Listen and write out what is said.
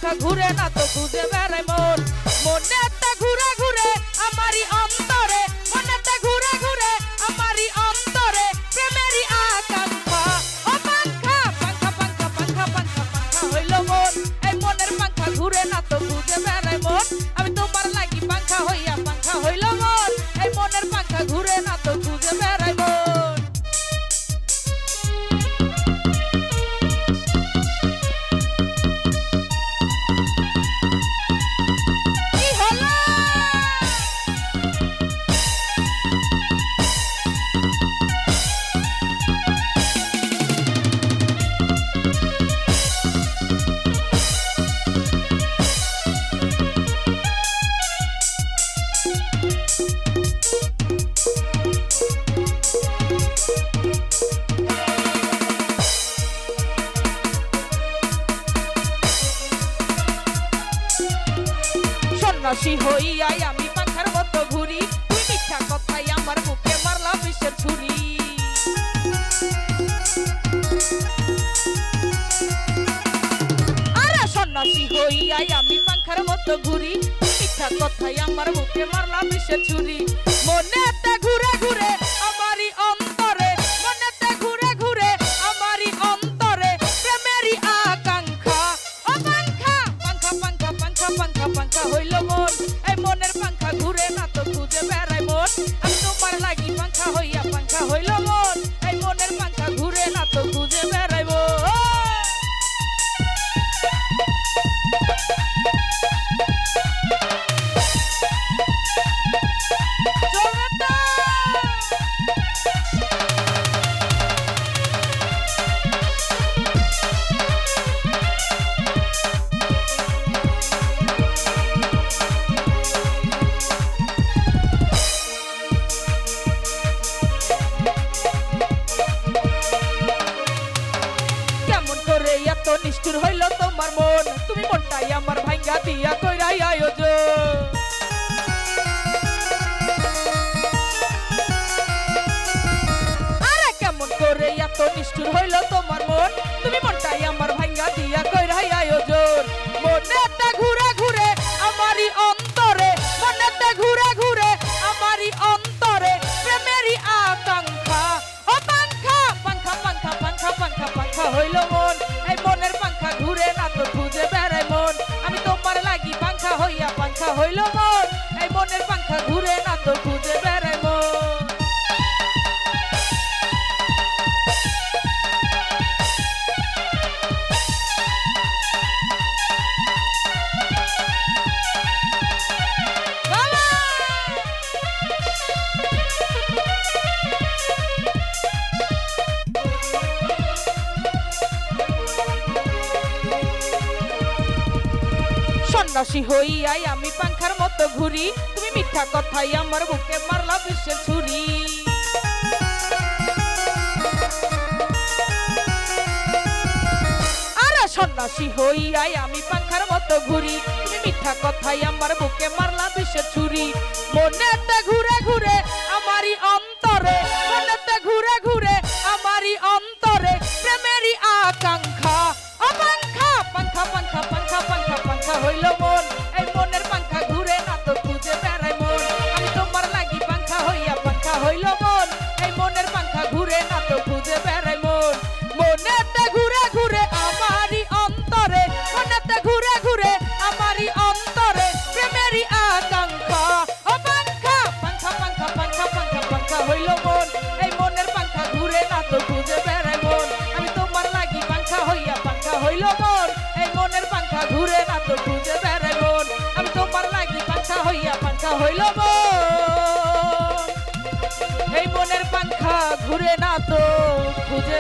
পাঙ্খা ঘুরে না তো খুঁজে বেড়াই মন মনেতে ঘুরে ঘুরে আমারই অন্তরে মনেতে ঘুরে ঘুরে আমারই অন্তরে প্রেমেরই আকাঙ্ক্ষা ও পাঙ্খা পাঙ্খা পাঙ্খা পাঙ্খা পাঙ্খা পাঙ্খা হইল মন এই মনের পাঙ্খা ঘুরে না তো খুঁজে বেড়াই মন আমি তোমার লাগি পাঙ্খা হইয়া পাঙ্খা হইল মন এই মনের পাঙ্খা ঘুরে না তো খুঁজে বেড়াই মন সন্ন্যাসী হইয়াই আমি পাখার মতো ঘুরি তুই মিথ্যা কথাই আমার বুকে মারলা বিষের ছুরি আরে সন্ন্যাসী হইয়াই আমি পাখার মতো ঘুরি তুই মিথ্যা কথাই আমার বুকে মারলা বিষের ছুরি মনেতে ঘুরে ঘুরে আমারই অন্তরে মনেতে ঘুরে ঘুরে আমারই অন্তরে প্রেমেরই আকাঙ্ক্ষা ও পাঙ্খা পাঙ্খা পাঙ্খা পাঙ্খা পাঙ্খা পাঙ্খা হইল মন এই মনের পাঙ্খা ঘুরে না তো খুঁজে বেড়াই মন আমি তোমার লাগি পাঙ্খা হইয়া পাঙ্খা হইল মন এই মনের পাঙ্খা ঘুরে না তো খুঁজে বেড়াই মন এত নিষ্ঠুর হইল তোমার মন তুমি মনটাই আমার ভাঙ্গা দিয়া কইরাই আয়োজন আরে কেমন করে এত নিষ্ঠুর হইল তোমার মন তুমি মনটাই আমার ভাঙ্গা দিয়া কইরাই আয়োজন মনেতে ঘুরে ঘুরে আমারই অন্তরে মনেতে ঘুরে ঘুরে আমারই অন্তরে প্রেমেরই আকাঙ্ক্ষা ও পাঙ্খা পাঙ্খা পাঙ্খা পাঙ্খা পাঙ্খা পাঙ্খা হইল মন এই মনের পাঙ্খা ঘুরে না তো খুঁজে বেড়াই মন আমি তোমার লাগি পাঙ্খা হইয়া পাঙ্খা হইল মন এই মনের পাঙ্খা ঘুরে না তো খুঁজে বেড়াই মন সন্ন্যাসী হইয়াই আমি পাখার মতো ঘুরি তুমি মিথ্যা কথাই আমার বুকে মারলা বিষের ছুরি আরে সন্ন্যাসী হইয়াই আমি পাখার মতো ঘুরি তুমি মিথ্যা কথাই আমার বুকে মারলা বিষের ছুরি মনেতে ঘুরে ঘুরে আমারই অন্তরে মনেতে ঘুরে ঘুরে আমারই অন্তরে প্রেমেরই আকাঙ্ক্ষা ও পাঙ্খা পাঙ্খা পাঙ্খা পাঙ্খা পাঙ্খা পাঙ্খা হইল মন এই মনের পাঙ্খা ঘুরে না তো খুঁজে বেড়াই মন আমি তোমার লাগি পাঙ্খা হইয়া পাঙ্খা হইল মন এই মনের পাঙ্খা ঘুরে না তো খুঁজে বেড়াই মন মনেতে ঘুরে ঘুরে আমারই অন্তরে মনেতে ঘুরে ঘুরে আমারই অন্তরে প্রেমেরই আকাঙ্ক্ষা ও পাঙ্খা পাঙ্খা পাঙ্খা পাঙ্খা পাঙ্খা পাঙ্খা হইল মন এই মনের পাঙ্খা ঘুরে না তো খুঁজে বেড়াই মন আমি তোমার লাগি পাঙ্খা হইয়া পাঙ্খা হইল মন এই মনের পাঙ্খা ঘুরে না তো খুঁজে বেড়াই মন আমি তোমার লাগি পাঙ্খা হইয়া পাঙ্খা হইল মন এই মনের পাঙ্খা ঘুরে না তো খুঁজে